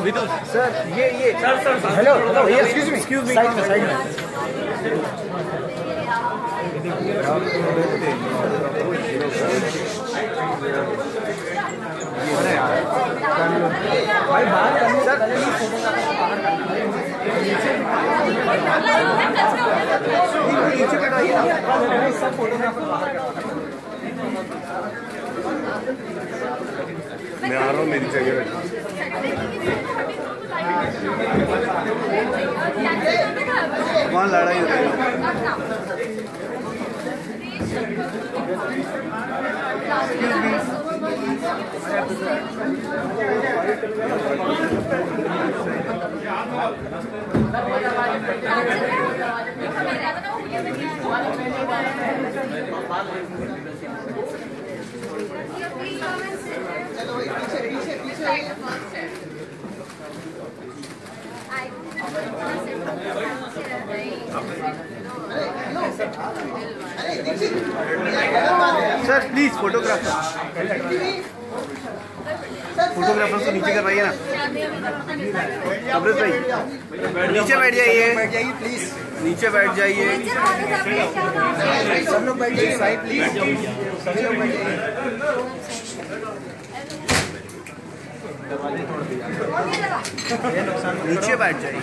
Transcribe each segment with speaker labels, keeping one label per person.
Speaker 1: विदु
Speaker 2: sir ये
Speaker 1: sir
Speaker 2: hello excuse me side में भाई बाहर करनी सर नीचे बैठाइए ना सब फोटोग्राफर बाहर करना।
Speaker 3: मैं आ रहा हूँ मेरी जगह पे। वहाँ लड़ाई हो रही है। सर प्लीज फोटोग्राफर को नीचे करवाइए ना। अमृत भाई नीचे बैठ जाइए प्लीज, नीचे बैठ जाइए सब लोग बैठ जाइए भाई प्लीज, सभी लोग बैठ जाइए। नीचे बैठ जाइए।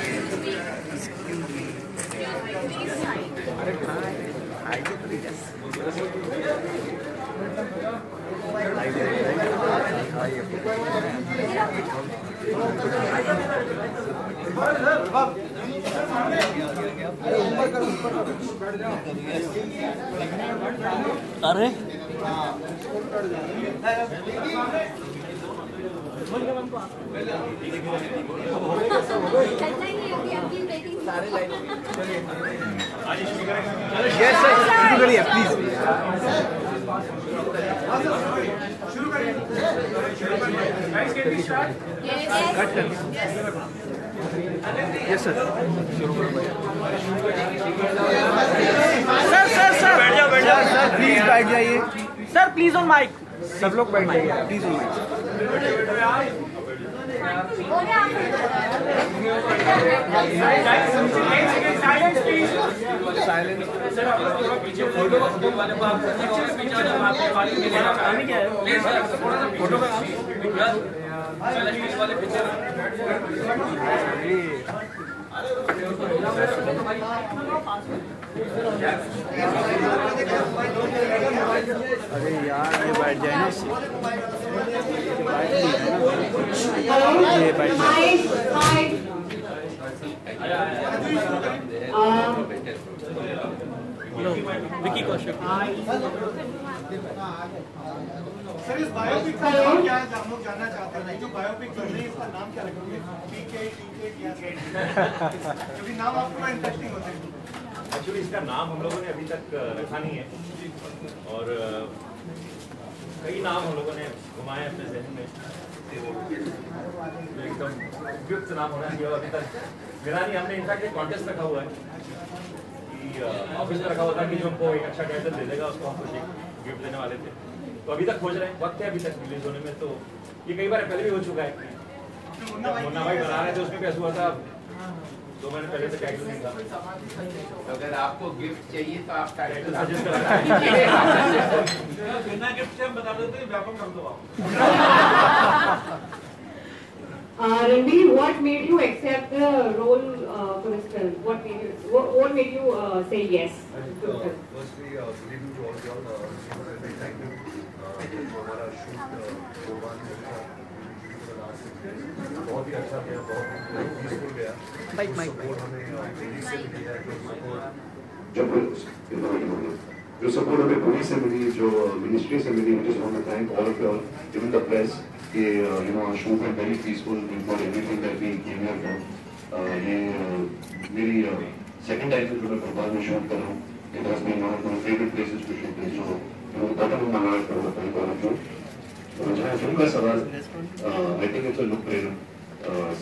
Speaker 1: अरे
Speaker 2: यस सर शुरू करिए प्लीज। यस सर
Speaker 1: सर बैठ जाओ
Speaker 2: सर प्लीज बैठ जाइए
Speaker 1: सर प्लीज ऑन माइक।
Speaker 2: सब लोग बैठ जाइए प्लीज ऑन माइक।
Speaker 3: अरे यार ये बैठ जाए ना, ये बैठ
Speaker 1: विकी कौशिक।
Speaker 4: सर इस बायोपिक का नाम क्या है, हम लोग जानना चाहते हैं। जो बायोपिक चल रही है इसका नाम क्या रखोगे? टीके क्योंकि नाम आपको बड़ा इंटरेस्टिंग होते हैं।
Speaker 5: एक्चुअली इसका नाम हम लोगों ने अभी तक रखा नहीं है और कई नाम हम लोगों ने घुमाए अपने जहन में, जो एकदम उपयुक्त नाम होना चाहिए। अभी तक मेरा नहीं, हमने इनफैक्ट एक कॉन्टेस्ट रखा हुआ है कि ऑफिस में रखा हुआ था कि जो हमको एक अच्छा टाइटल दे देगा उसको हम कुछ गिफ्ट देने वाले थे। तो अभी तक खोज रहे हैं, वक्त है अभी तक रिलीज होने में। तो ये कई बार पहले भी हो चुका है। मुन्ना भाई बना रहे थे, उसमें कैसे हुआ था 2 महीने पहले से टाइटल नहीं था।
Speaker 6: अगर आपको गिफ्ट चाहिए तो आप टाइटल
Speaker 5: सजेस्ट करा
Speaker 4: बिना गिफ्ट से हम बता देते हैं व्यापक कर दो आप।
Speaker 7: Ranveer, what made you accept the role for this film? What made you say yes to the film?
Speaker 3: Firstly, good evening to all of y'all. Thank you. हमारा शूट भगवान बहुत ही अच्छा गया, बहुत पीसफुल गया। सपोर्ट हमें पुलिस से मिली है, जो सपोर्ट हमें पुलिस से मिली, जो मिनिस्ट्री से मिली, which is want to thank all of y'all, even the press. कि our shoot was very peaceful, not everything that we came here for. ये मेरी second time जो मैं भोपाल में शूट कर रहा हूँ. It has been one of my favorite places to shoot in. So bottom of my heart for all of you. जहाँ film का सवाल, I think it's a look प्रेरणा।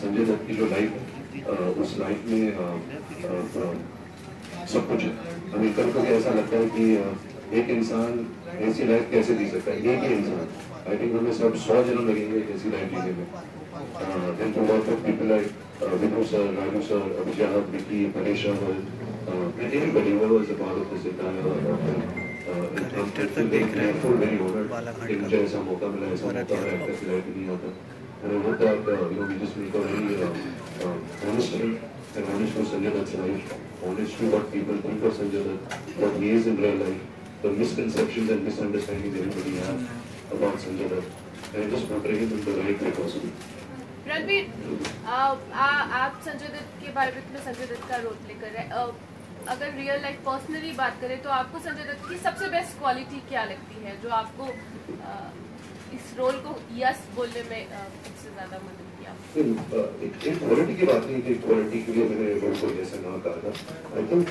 Speaker 3: संजय दत्त की जो लाइफ है, उस लाइफ में सब कुछ है। हमें कभी कभी ऐसा लगता है कि एक इंसान ऐसी लाइफ कैसे जी सकता है, एक ही इंसान आई थिंक हमें सब 100 जन्म लगेंगे ऐसी लाइफ जीने में. Then to work with people like Vipul sir, Raju sir, Abhijat, Vicky, Paresh Rahul, and anybody who was a part of this entire very honored कि मुझे ऐसा मौका मिला, ऐसा मौका है ऐसी लाइफ नहीं आता. And I hope that we just make a very honest film and honest to Sanjay Dutt's life, honest to what people think of Sanjay Dutt, what he is in real life, the misconceptions and misunderstandings everybody has about Sanjay Dutt, and just portray him in the right way possible.
Speaker 8: Ranveer, आप संजय दत्त के बारे में संजय दत्त का role play कर रहे हैं. अगर real life personally बात करें तो आपको संजय दत्त की सबसे बेस्ट क्वालिटी क्या लगती है जो आपको इस रोल को यस बोलने में सबसे ज्यादा मदद किया?
Speaker 3: एक क्वालिटी की बात नहीं कि क्वालिटी के लिए मैंने रोल को जैसा ना कहा था. I think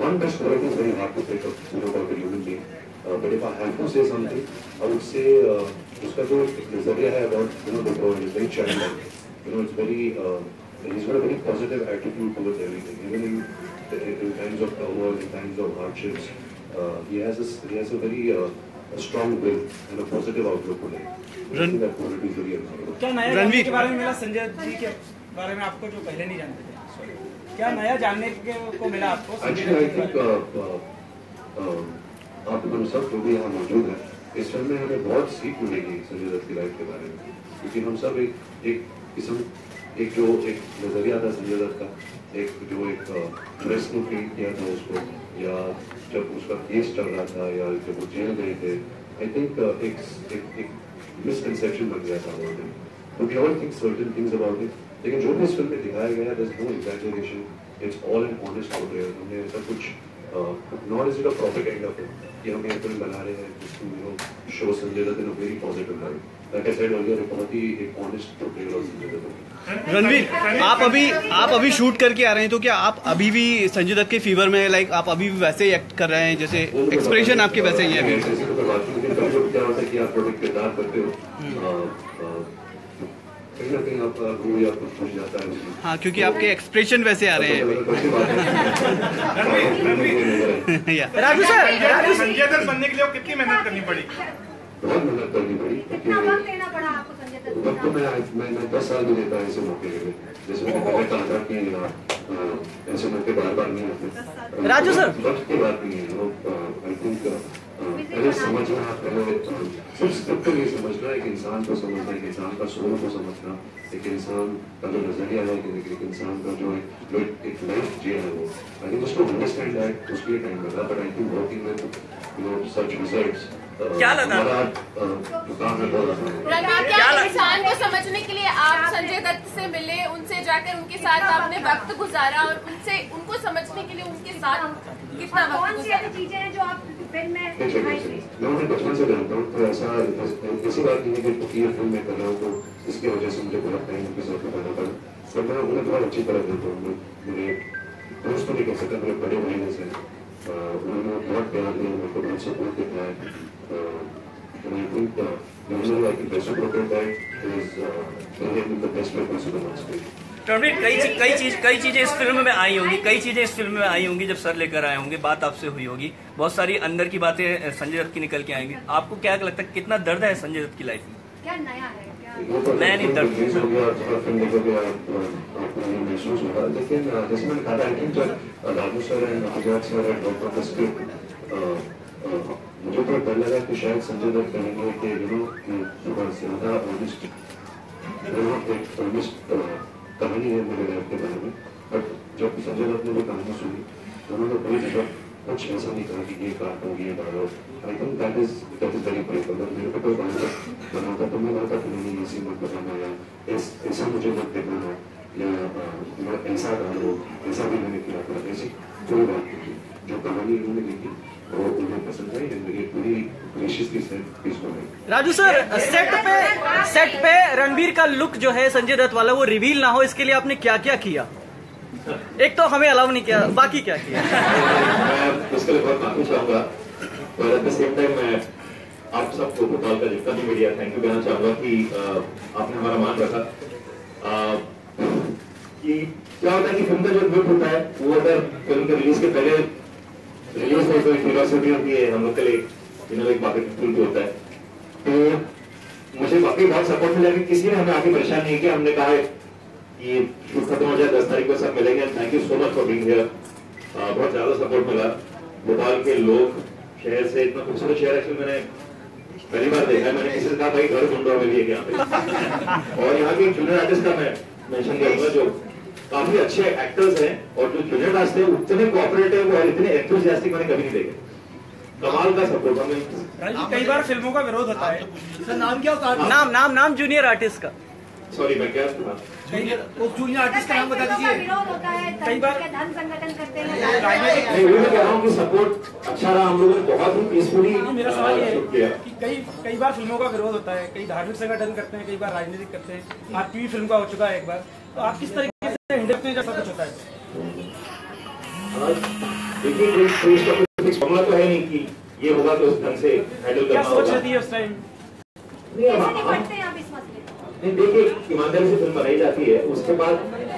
Speaker 3: one best quality is very hard to pick up about a human being. But if I have to say something, I would say उसका जो नजरिया है about the world is very childlike. It's very he's got a very positive attitude towards everything. Even in times of turmoil, in times of hardships, he has a very strong will and a positive outlook on it. I think that quality is very important.
Speaker 1: क्या नया जानने के बारे में मिला संजय जी के बारे में आपको जो पहले नहीं जानते थे? क्या नया जानने को मिला आपको?
Speaker 3: Actually, I think आप हम सब जो भी यहाँ मौजूद हैं, इस फिल्म में हमें बहुत सीख मिलेगी संजय दत्त की लाइफ के बारे में, क्योंकि हम सब एक नजरिया था संजय दत्त का, एक प्रेस ने फील किया था उसको, या जब उसका केस चल रहा था या जब वो जेल गए थे. आई थिंक एक मिसकंसेप्शन बन गया था अबाउट इट. तो we all think certain things about it, लेकिन जो भी इस फिल्म में दिखाया गया है, there is no exaggeration, it's all an honest portrayal. हमने ऐसा कुछ not is it a propaganda कि हम ये फिल्म बना रहे हैं जिसको show Sanjay Dutt in a very positive light. Like I said earlier, बहुत ही एक honest portrayal of Sanjay Dutt.
Speaker 2: Ranbir, आप अभी शूट करके आ रहे हैं, तो क्या आप अभी भी संजय दत्त के फीवर में, लाइक आप अभी भी वैसे ही एक्ट कर रहे हैं, जैसे एक्सप्रेशन आपके वैसे ही है अभी?
Speaker 3: क्या होता है कि आप प्रोडक्ट किरदार करते हो, कहीं ना कहीं आपका रूह या कुछ छूट जाता है.
Speaker 2: हाँ, क्योंकि आपके एक्सप्रेशन वैसे आ रहे हैं अभी.
Speaker 1: राजू सर,
Speaker 4: संजय दत्त बनने के लिए कितनी मेहनत करनी पड़ी?
Speaker 3: बहुत मेहनत करनी पड़ी. वक्त तो मैं 10 साल भी देता है ऐसे मौके के लिए. जैसे मैंने पहले कहा था कि ऐसे मौके बार नहीं आते.
Speaker 1: राजू सर,
Speaker 3: वक्त की बात नहीं है. आई थिंक पहले समझना, पहले सिर्फ स्क्रिप्ट को नहीं समझना, एक इंसान को समझना, एक इंसान का सोल को समझना, एक इंसान का जो नजरिया है, एक इंसान का जो एक लाइफ जिया है, वो आई थिंक उसको अंडरस्टैंड दैट उसके लिए टाइम लगा. But I think working with such results
Speaker 1: क्या लगा?
Speaker 8: क्या इंसान को समझने के लिए आप संजय दत्त से मिले, उनसे जाकर उनके साथ आपने वक्त गुजारा और उनको समझने के लिए उनके साथ कितना वक्त गुजारा?
Speaker 7: चीजें हैं जो आप फिल्म में
Speaker 3: मैं उन्हें बचपन से जानता हूँ, तो ऐसी बात नहीं है कि ये फिल्म मैं कर रहा हूँ तो इसकी वजह से मुझे बहुत टाइम उनके साथ बिताना पड़ा. तो मैं उन्हें बहुत अच्छी तरह देता हूँ. मेरे दोस्त नहीं कह सकता, मेरे बड़े भाई जैसे उन्होंने बहुत प्यार दिया, मेरे को बहुत सपोर्ट दिया है. And I think usually I can reciprocate that is doing it in the best way possible on screen.
Speaker 1: Ranveer, कई चीजें इस फिल्म में आई होंगी, जब सर लेकर आए होंगे, बात आपसे हुई होगी, बहुत सारी अंदर की बातें संजय दत्त की निकल के आएंगी. आपको क्या लगता है कितना दर्द है संजय दत्त की लाइफ में?
Speaker 7: क्या नया है?
Speaker 3: नया नहीं, दर्द हो गया, फिल्म देखोगे आपको महसूस होगा. लेकिन जैसे मैंने कहा था, आई थिंक जब Raju sir and Azad sir and doctor का स्क्रिप्ट, मुझे तो डर लगा कि शायद संजय दत्त कहेंगे कि थोड़ा ज्यादा ऑनेस्ट कहानी है मेरे लाइफ के बारे में. बट जब संजय दत्त ने वो कहानी सुनी, उन्होंने कोई जगह कुछ ऐसा नहीं कहा कि ये काटो, ये डालो. I think that is very brave. अगर मेरे को कोई बनाता तो मैं कहता कि नहीं, ऐसी मत बनाना, या ऐसा मुझे मत दिखाना, या ऐसा डालो, ऐसा भी मैंने किया था. ऐसी कोई बात नहीं. जो कहानी उन्होंने लिखी वो उन्हें पसंद आई, ये पूरी ग्रेशियसली पेश बनाई.
Speaker 1: राजू सर, सेट पे रणवीर का लुक जो है संजय दत्त वाला, वो रिवील ना हो इसके लिए आपने क्या क्या किया? एक तो हमें अलाउ नहीं किया, बाकी क्या किया?
Speaker 3: मैं उसके लिए बहुत माफी चाहूंगा, और एट द सेम टाइम मैं आप सबको भोपाल का जितना भी मीडिया, थैंक यू कहना चाहूंगा कि आपने हमारा मान रखा. कि क्या होता है कि फिल्म का जो लुक होता है, वो अगर फिल्म के रिलीज के पहले रिलीज में कोई क्यूरियोसिटी होती है हम लोग के लिए, एक बाकी होता है। तो मुझे वाकई बहुत सपोर्ट मिला कि किसी ने हमें आगे परेशान नहीं किया। हमने कहा कि शूट खत्म हो जाए 10 तारीख को सब मिलेंगे। Thank you so much for being here. बहुत ज्यादा सपोर्ट मिला। भोपाल के लोग, शहर से, इतना खूबसूरत शहर एक्चुअली मैंने पहली बार देखा है। मैंने किसी से कहा भाई घर ढूंढ रहा हूँ मैं भी यहाँ पे। और यहाँ के जूनियर आर्टिस्ट का मैं मेंशन करूंगा जो काफी अच्छे एक्टर्स हैं और जो जूनियर आर्टिस्ट है उतने कोऑपरेटिव और इतने एंथुसियास्टिक मैंने कभी नहीं देखे। कमाल का सपोर्ट हमें।
Speaker 4: कई बार फिल्मों का विरोध होता है। सर नाम क्या होता है?
Speaker 2: नाम जूनियर आर्टिस्ट का।
Speaker 3: सॉरी मैं क्या
Speaker 4: उस जूनियर आर्टिस्ट का नाम बता दीजिए।
Speaker 9: विरोध होता है,
Speaker 4: कई बार
Speaker 9: धन संगठन करते हैं।
Speaker 3: नहीं, वही मैं कह रहा हूँ कि सपोर्ट अच्छा रहा। हम लोगों ने बहुत ही पीसफुली
Speaker 4: मेरा सवाल ये है कि कई बार फिल्मों का विरोध होता है, कई धार्मिक संगठन करते हैं, कई बार राजनीतिक करते हैं। आपकी भी फिल्म का हो चुका है एक बार, तो आप किस तरीके से हैंडल करते हैं जब कुछ होता है?
Speaker 3: देखिए फॉर्मूला तो है नहीं कि ये होगा तो उस ढंग से हैंडल करना होगा।
Speaker 4: क्या सोच रही है उस टाइम?
Speaker 3: नहीं देखिए, ईमानदारी से फिल्म बनाई जाती है, उसके बाद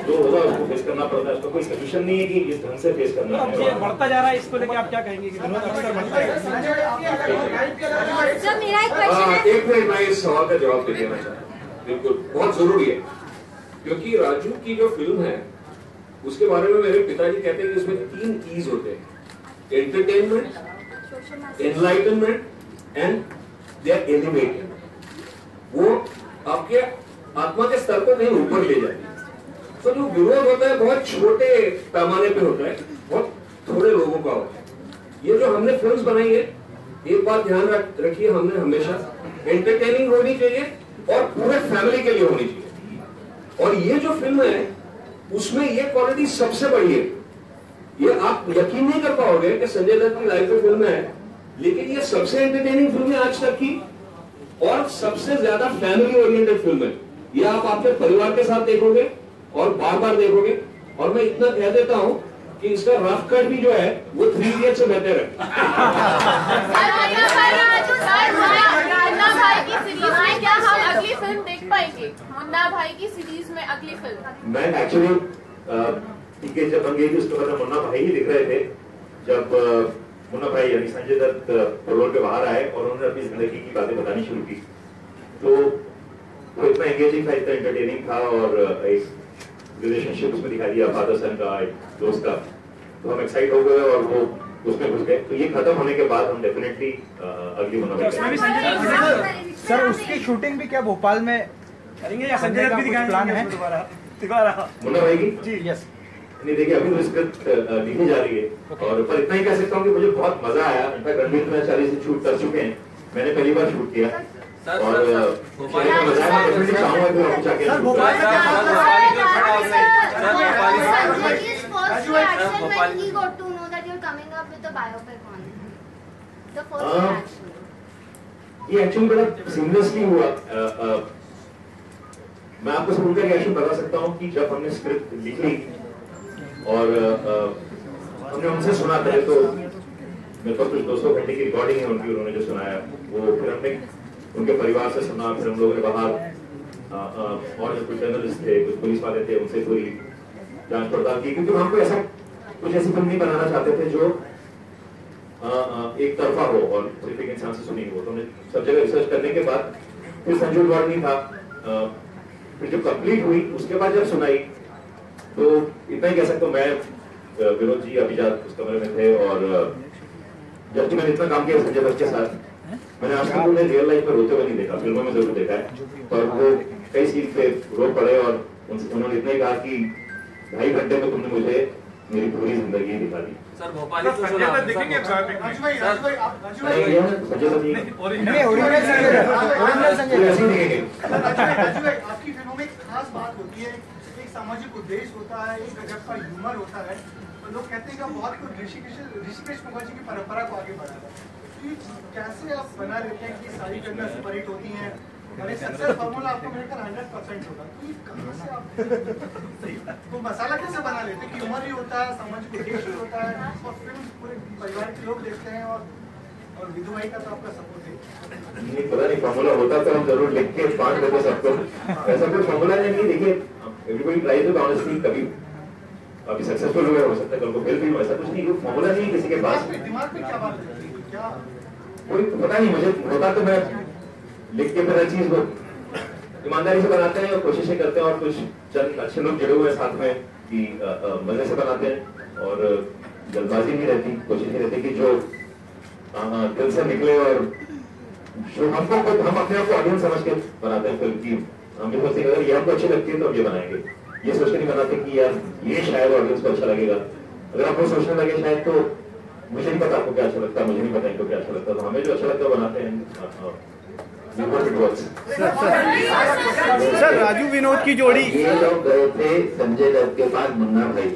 Speaker 3: जो होगा उसको फेस करना पड़ता है। उसका कोई सोल्यूशन नहीं है कि इस ढंग से फेस करना है।
Speaker 4: ये बढ़ता जा रहा है, इसको लेके आप क्या कहेंगे कि विरोध अक्सर बढ़ता है?
Speaker 10: एक मिनट मैं इस सवाल का जवाब दे देना चाहता हूँ। बिल्कुल बहुत जरूरी है, क्योंकि राजू की जो फिल्म है उसके बारे में मेरे पिताजी कहते हैं कि उसमें 3 ईज होते हैं: entertainment, enlightenment and they are elevated. वो आपके आत्मा के स्तर को कहीं ऊपर ले जाती है। तो जो विरोध होता है बहुत छोटे पैमाने पे होता है, बहुत थोड़े लोगों का होता है। ये जो हमने फिल्म्स बनाई है, एक बात ध्यान रखिए, हमने हमेशा एंटरटेनिंग होनी चाहिए और पूरे फैमिली के लिए होनी चाहिए। और ये जो फिल्म है उसमें ये क्वालिटी सबसे बड़ी है। ये आप यकीन नहीं कर पाओगे कि संजय दत्त की लाइफ में फिल्म है, लेकिन ये सबसे एंटरटेनिंग फिल्म है आज तक की और सबसे ज्यादा फैमिली ओरिएंटेड फिल्म है। ये आप आपके परिवार के साथ देखोगे और बार बार देखोगे। और मैं इतना कह देता हूं कि इसका रफ कट भी जो है वो 3 इडियट्स से बेहतर है।
Speaker 8: मुन्ना भाई की सीरीज में क्या हम अगली फिल्म देख पाएंगे? मुन्ना भाई की सीरीज में अगली फिल्म?
Speaker 3: मैं एक्चुअली टिकट जब बन गई थी उसके बाद मुन्ना भाई ही दिख रहे थे। जब मुन्ना भाई यानी संजय दत्त रोल पे बाहर आए और उन्होंने अपनी जिंदगी की बातें बतानी शुरू की, तो वो इतना एंगेजिंग था, इतना एंटरटेनिंग था और एक रिलेशनशिप उसमें दिखा दिया फादर सन का, एक दोस्त का। तो हम एक्साइट हो गए और वो उसमें घुस गए। तो ये खत्म होने के बाद हम डेफिनेटली अगली मुन्ना भाई
Speaker 4: सर उसकी शूटिंग भी क्या भोपाल में करेंगे या संजय दत्त भी दिखाएंगे? प्लान है दोबारा
Speaker 3: मुन्ना भाई की?
Speaker 4: जी यस।
Speaker 3: नहीं देखिए, अभी तो स्क्रिप्ट लिखी जा रही है और पर इतना ही कह सकता हूँ कि मुझे बहुत मजा आया। इनफैक्ट रणवीर में 40 से शूट कर चुके हैं, मैंने पहली बार शूट किया और मजा आया। मैं डेफिनेटली चाहूंगा कि हम जाके ये एक्चुअली बड़ा सीमलेसली हुआ। मैं आपको सब उनका रिएक्शन बता सकता हूँ कि जब हमने स्क्रिप्ट लिखी और हमने उनसे सुना पहले, तो मेरे पास कुछ 200 घंटे की रिकॉर्डिंग है उनकी, उन्होंने जो सुनाया वो फिर हमने उनके परिवार से सुना। फिर हम लोगों ने बाहर और जो कुछ जर्नलिस्ट थे, कुछ पुलिस वाले थे, उनसे पूरी जांच पड़ताल की, क्योंकि हमको ऐसा कुछ ऐसी फिल्म नहीं बनाना चाहते थे जो एक तरफा हो और सिर्फ एक इंसान से सुनी हो। तो हमने सब जगह रिसर्च करने के बाद फिर संजू गौड़ नहीं था, फिर जब कंप्लीट हुई उसके बाद जब सुनाई तो इतना ही कह सकता हूँ। मैं विनोद जी अभिजात उस कमरे में थे और जबकि मैंने इतना काम किया संजय दत्त के साथ, मैंने आज तक उन्हें रियल लाइफ में रोते हुए नहीं देखा। फिल्मों में जरूर देखा है, पर वो कई सीन पे रो पड़े और उन्होंने इतना ही कहा कि 2.5 घंटे में तुमने मुझे मेरी पूरी जिंदगी दिखा दी।
Speaker 5: सर भोपाली तो सुना
Speaker 4: देखेंगे
Speaker 3: संजय
Speaker 4: आपकी फिल्मों में खास बात होती है, एक सामाजिक उद्देश्य होता है, एक गजब का ह्यूमर होता है। तो लोग कहते हैं कि बहुत कुछ ऋषिकेश मुखर्जी की परंपरा को आगे बढ़ाता है। कैसे आप बना लेते हैं कि सारी फिल्में सुपरहिट होती हैं और एक सक्सेस फार्मूला आपको मिलकर 100% होगा? तो ये कहाँ से आप तो मसाला कैसे बना लेते हैं कि ह्यूमर भी होता है, सामाजिक उद्देश्य भी होता है और फिल्म पूरे परिवार के लोग देखते हैं और विधु भाई का तो आपका सपोर्ट है?
Speaker 3: नहीं पता नहीं, फॉर्मूला होता तो हम जरूर लिख के बांट देते सबको। ऐसा कोई फॉर्मूला नहीं। देखिए एवरीबॉडी ट्राइज टू ऑनेस्टली, कभी अभी सक्सेसफुल हुए हो सकता है, कल को फेल भी हो, ऐसा कुछ नहीं। फॉर्मूला नहीं किसी के पास।
Speaker 4: दिमाग में क्या बात है, क्या
Speaker 10: कोई पता नहीं मुझे होता तो मैं लिख के फिर हर चीज को ईमानदारी से बनाते हैं और कोशिशें करते हैं और कुछ चंद अच्छे लोग जुड़े हुए साथ में कि मजे से बनाते हैं और जल्दबाजी नहीं रहती, कोशिश नहीं रहती कि जो दिल से निकले और जो हमको हम अपने आप को ऑडियंस समझ के बनाते हैं फिल्म की। हम भी सोचते हैं अगर ये हमको अच्छी लगती है तो हम ये बनाएंगे, ये सोच के नहीं बनाते कि यार ये शायद ऑडियंस को अच्छा लगेगा। अगर आपको सोचने लगे शायद तो मुझे नहीं पता आपको क्या अच्छा लगता है, मुझे नहीं पता इनको क्या अच्छा लगता है, तो हमें जो अच्छा लगता है बनाते हैं।
Speaker 2: सर राजू विनोद की जोड़ी,
Speaker 9: ये लोग गए थे संजय दत्त के पास मुन्ना भाई,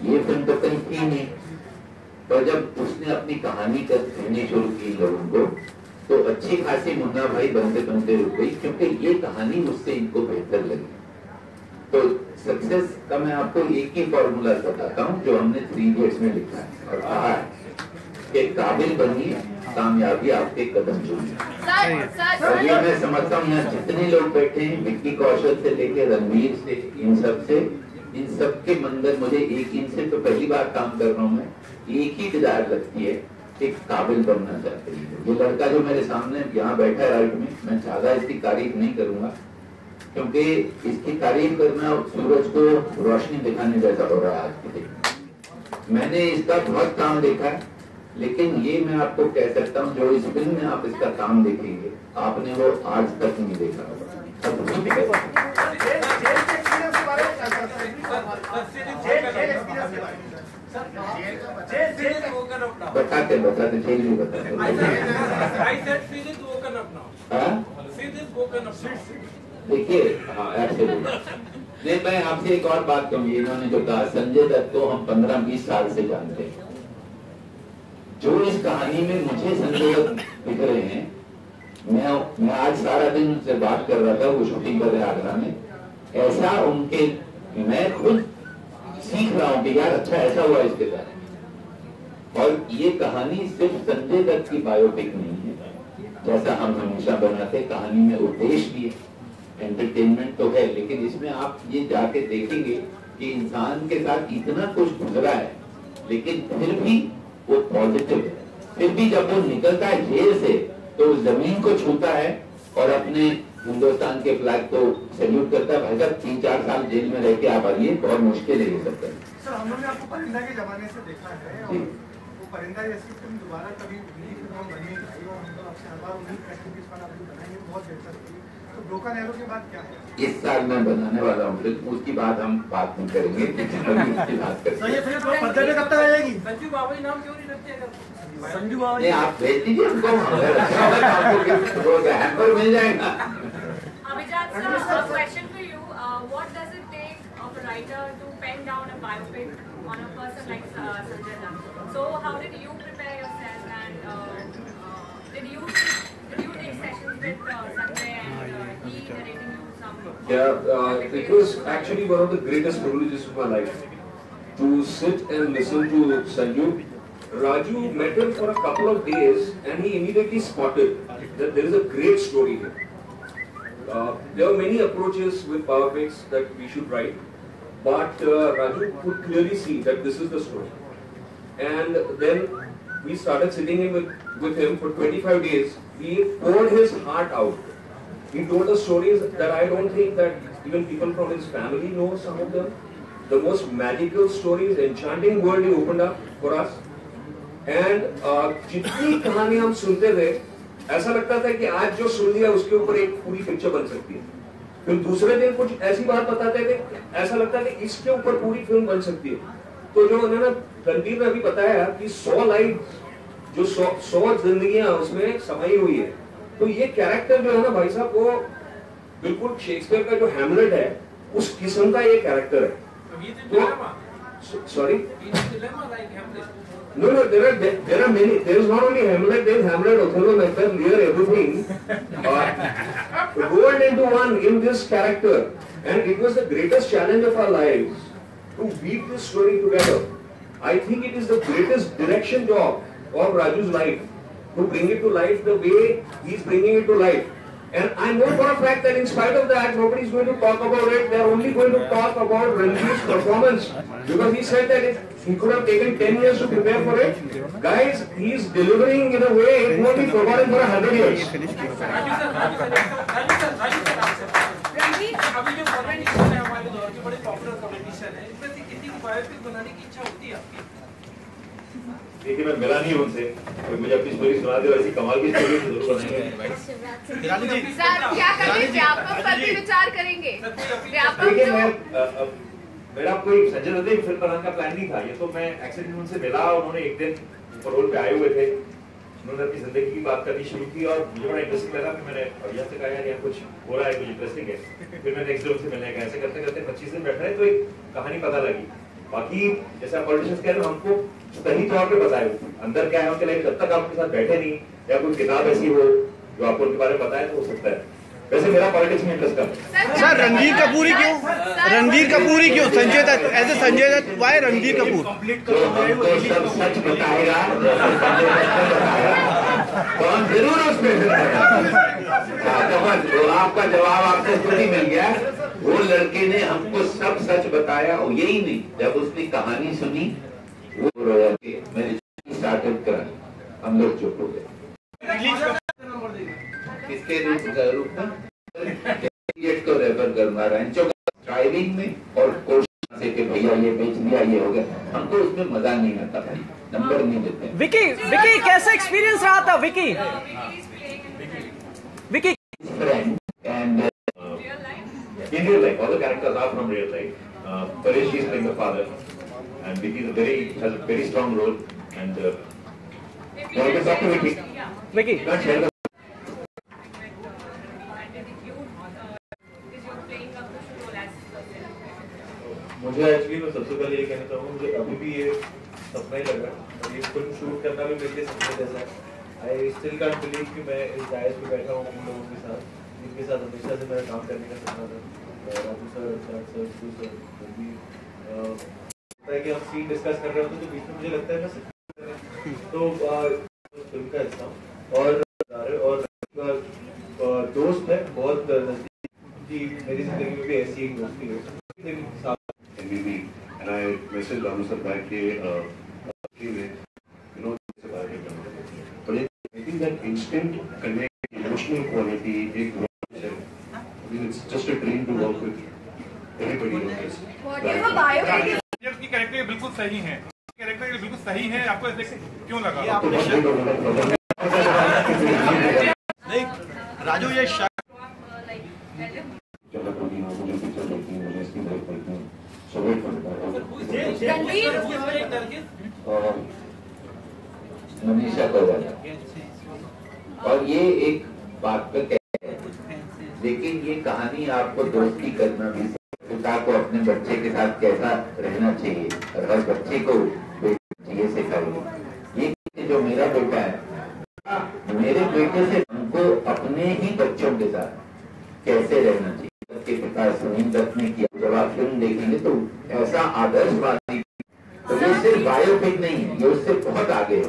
Speaker 9: ये फिल्म तो कहीं थी नहीं, तो जब उसने अपनी कहानी कहनी शुरू की लोगों को तो अच्छी खासी मुन्ना भाई बनते बनते रुक गई, क्योंकि ये कहानी उससे इनको बेहतर लगी। तो सक्सेस का मैं आपको एक ही फॉर्मूला बताता हूँ जो हमने 3 इडियट्स में लिखा है और कहा है कि काबिल बनिए, कामयाबी आपके कदम चूमिए। और ये मैं समझता हूँ यहाँ जितने लोग बैठे हैं, विक्की कौशल से लेकर रणवीर से, इन सब के मंदिर मुझे एक इनसे तो पहली बार काम कर रहा हूँ मैं, एक ही डिजायर लगती है कि काबिल बनना चाहते हैं। ये लड़का जो मेरे सामने यहाँ बैठा है राइट में, मैं ज्यादा इसकी तारीफ नहीं करूंगा क्योंकि इसकी तारीफ करना सूरज को रोशनी दिखाने जैसा हो रहा है आज के दिन। मैंने इसका बहुत काम देखा है, लेकिन ये मैं आपको कह सकता हूँ जो इस फिल्म में आप इसका काम देखेंगे आपने वो आज तक नहीं देखा होगा। बताते जेल भी बताते। देखिए नहीं, मैं आपसे एक और बात कहूँगी। इन्होंने जो कहा संजय दत्त को हम 15-20 साल से जानते हैं, जो इस कहानी में मुझे संजय दत्त दिख रहे हैं, मैं आज सारा दिन उनसे बात कर रहा था, वो शूटिंग कर रहे आगरा में, ऐसा उनके मैं खुद सीख रहा हूँ कि यार अच्छा ऐसा हुआ इसके साथ। और ये कहानी सिर्फ संजय दत्त की बायोपिक नहीं है जैसा हम हमेशा बनाते, कहानी में उद्देश्य भी है, एंटरटेनमेंट तो है, लेकिन इसमें आप ये जाके देखेंगे कि इंसान के साथ इतना कुछ गुजरा है लेकिन फिर भी वो पॉजिटिव है। फिर भी जब वो निकलता है जेल से तो जमीन को छूता है और अपने हिंदुस्तान के फ्लैग को सैल्यूट करता है। भाई साहब 3-4 साल जेल में रह के आप आइए, बहुत मुश्किल है ये सब करना।
Speaker 4: सर हम लोग ने आपको परिंदा के जमाने से देखा है और वो परिंदा जैसी फिल्म दोबारा कभी बनी नहीं और हम लोग आपसे हर बार उम्मीद करते हैं कि इस बार आप बनाएंगे बहुत बेहतर होगी। तो ब्रोकन एरो के बाद क्या है?
Speaker 9: इस साल मैं बनाने वाला हूँ फिल्म, उसकी बात हम बात नहीं करेंगे, उसकी बात करेंगे।
Speaker 4: कब तक आएगी?
Speaker 6: संजू बाबा नाम क्यों नहीं रखते?
Speaker 4: संजू बाबा
Speaker 9: नहीं आप भेज दीजिए हमको, आपको हैम्पर मिल जाएगा।
Speaker 11: Abhijat sir, a question for you. What does it take of a writer to pen down a biopic on a person like Sanjay Dutt? So how did you prepare yourself and did you take sessions with Sanjay and he narrating you some?
Speaker 10: Yeah, it was actually one of the greatest privileges of my life to sit and listen to Sanju. Raju met him for a couple of days and he immediately spotted that there is a great story here. There are many approaches with biopics that we should write, but Raju could clearly see that this is the story. And then we started sitting in with him for 25 days. He poured his heart out. He told us stories that I don't think that even people from his family know some of them. The most magical stories, enchanting world he opened up for us. And जितनी कहानी हम सुनते थे, ऐसा लगता था कि आज जो सुन लिया उसके ऊपर एक पूरी पिक्चर बन सकती है। फिर दूसरे दिन कुछ ऐसी बात बताते थे, ऐसा लगता था इसके ऊपर पूरी फिल्म बन सकती है। तो जो उन्होंने रणबीर ने अभी बताया कि 100 लाइफ, जो 100 जिंदगियां उसमें समाई हुई है, तो ये कैरेक्टर जो है ना भाई साहब, वो बिल्कुल शेक्सपियर का जो हैमलेट है उस किस्म का ये कैरेक्टर है। तो sorry, No, there are many. There is not only Hamlet. There is Hamlet, Othello, Macbeth, Lear, everything rolled into one in this character, and it was the greatest challenge of our lives to weave this story together. I think it is the greatest direction job of Raju's life to bring it to life the way he is bringing it to life. And I know for a fact that in spite of that, nobody is going to talk about it. They are only going to talk about Ranveer's performance. Because he said that he could have taken 10 years to prepare for it. Guys, he is delivering in a way it won't be forgotten for 100 years.
Speaker 6: अभी जो competition है हमारे दौर के बड़े popular competition है, इसमें से किसी की बायोपिक बनाने की इच्छा होती है आपकी?
Speaker 5: देखिए मैं मिला नहीं उनसे, कोई मुझे अपनी स्टोरी सुना दे, वैसी कमाल की स्टोरी जरूर बनाएंगे।
Speaker 8: क्या करेंगे? व्यापक पर भी विचार करेंगे।
Speaker 5: देखिए मैं मेरा कोई संजय दत्त की फिल्म बनाने का प्लान नहीं था, ये तो मैं एक्सीडेंट उनसे मिला, उन्होंने एक दिन परोल पे आए हुए थे, उन्होंने अपनी जिंदगी की बात करनी शुरू की और मुझे बड़ा इंटरेस्टिंग लगा। फिर मैंने अभिया से कहा यार यहाँ कुछ हो रहा है, कुछ इंटरेस्टिंग है। फिर मैं नेक्स्ट डे उनसे मिलने गया, ऐसे करते करते 25 दिन बैठ रहे तो एक कहानी पता लगी। बाकी जैसा पॉलिटिशियंस कह रहे हो, हमको सही तौर पे बताए अंदर क्या है उनके लाइफ, जब तक आप उनके साथ बैठे नहीं या कोई किताब ऐसी हो जो आपको उनके बारे में बताए तो हो सकता है। वैसे मेरा पॉलिटिक्स में इंटरेस्ट कम है।
Speaker 2: सर रणवीर कपूर ही क्यों? रणवीर कपूर ही क्यों? Sanjay Dutt as a Sanjay Dutt, why Ranbir Kapoor?
Speaker 9: सब सच बताएगा, कौन जरूर उसमें तो आपका जवाब आपको खुद ही मिल गया। वो लड़के ने हमको सब सच बताया और यही नहीं, जब उसने कहानी सुनी वो रोया के मैंने स्टार्टेड करा, हम लोग चुप हो गए। किसके रूप में को रेफर करना रहा ड्राइविंग में और कोशिश से कि भैया ये बेच दिया, ये हो गया, हमको उसमें मजा नहीं आता भाई, नंबर नहीं देते।
Speaker 12: विकी कैसा एक्सपीरियंस रहा था Vicky?
Speaker 9: And
Speaker 5: in real life, all the characters are from real life. Paresh is playing the father, and Vicky has a very strong role. And you can talk to Vicky.
Speaker 12: Vicky.
Speaker 5: Can't share the. मुझे actually मैं सबसे पहले ये कहना चाहूँगा, मुझे अभी भी ये सपना ही लग रहा है और ये फिल्म शूट करना भी मेरे लिए सपने जैसा है। आई स्टिल कांट बिलीव कि मैं इस डायस पे बैठा हूँ उन लोगों के साथ, जिनके साथ हमेशा से मेरा काम करने का सपना था। राजू सर, सर, होता है कि हम सीन डिस्कस कर रहे होते तो बीच में मुझे लगता है मैं सच तो फिल्म का हिस्सा हूँ और दोस्त है बहुत नजदीकी, मेरी जिंदगी में भी ऐसी एक दोस्ती है।
Speaker 3: And I messaged Raju sir back कि you know but I think that instant connect, emotional quality, एक I mean it's just a dream to work with everybody on this.
Speaker 13: की कैरेक्टर बिल्कुल सही है, कैरेक्टर बिल्कुल सही है, आपको ऐसे क्यों लगा?
Speaker 2: नहीं राजू ये
Speaker 9: मनीषा कोइराला और ये एक बात पे कहते हैं, लेकिन ये कहानी आपको दोस्ती करना भी, पिता को अपने बच्चे के साथ कैसा रहना चाहिए और हर बच्चे को ये सिखाइए। ये जो मेरा बेटा है, मेरे बेटे से हमको अपने ही बच्चों के साथ कैसे रहना चाहिए के पिता सुनील दत्त ने किया। जब आप फिल्म देखेंगे तो ऐसा आदर्शवादी, तो ये सिर्फ बायोपिक नहीं है, ये उससे बहुत आगे है।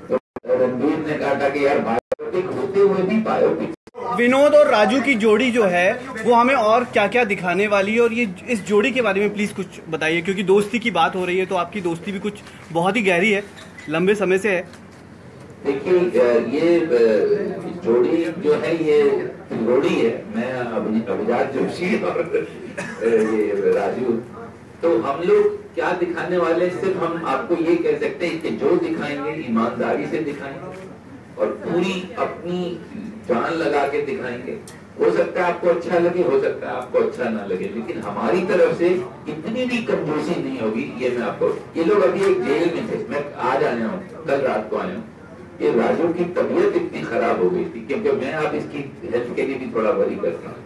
Speaker 9: तो रणवीर ने कहा था कि यार बायोपिक होते हुए भी बायोपिक।
Speaker 2: विनोद और राजू की जोड़ी जो है वो हमें और क्या क्या दिखाने वाली है, और ये इस जोड़ी के बारे में प्लीज कुछ बताइए, क्योंकि दोस्ती की बात हो रही है तो आपकी दोस्ती भी कुछ बहुत ही गहरी है, लंबे समय से है।
Speaker 9: देखिए ये जोड़ी जो है ये जोड़ी है, मैं अभिजात जोशी और ये राजू, तो हम लोग क्या दिखाने वाले, सिर्फ हम आपको ये कह सकते हैं कि जो दिखाएंगे ईमानदारी से दिखाएंगे और पूरी अपनी जान लगा के दिखाएंगे। हो सकता है आपको अच्छा लगे, हो सकता है आपको अच्छा ना लगे, लेकिन हमारी तरफ से इतनी भी कंजूसी नहीं होगी। ये मैं आपको, ये लोग अभी एक जेल में थे, मैं आज आया हूँ, कल रात को आया हूँ। ये राजू की तबीयत इतनी खराब हो गई थी क्योंकि मैं आप इसकी हेल्थ के लिए भी थोड़ा वरी करता हूँ।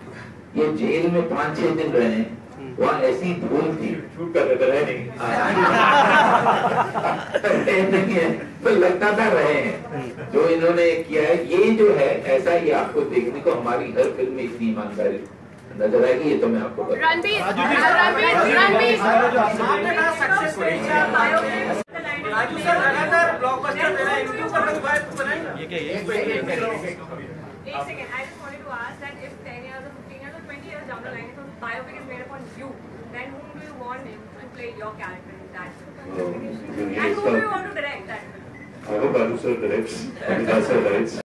Speaker 9: ये जेल में 5-6 दिन रहे हैं, वहाँ ऐसी धूल थी,
Speaker 5: शूट कर रहे थे
Speaker 9: नहीं है तो लगता था रहे हैं। जो इन्होंने किया है ये जो है ऐसा ही आपको देखने को हमारी हर फिल्म में इतनी ईमानदारी नजर आएगी। ये तो मैं आपको
Speaker 6: राजू सर लगातार ब्लॉकबस्टर दे रहा है, यूट्यूब पर लोग बात बनाएंगे।
Speaker 2: करके आइए।
Speaker 11: एक second, I just wanted to ask that if 10 years or 15 years or 20 years down the line, if a biopic is made upon you, then whom do you want to play your character in that? And who do you want to direct that?
Speaker 3: I hope Anu sir directs, Amitabh sir directs.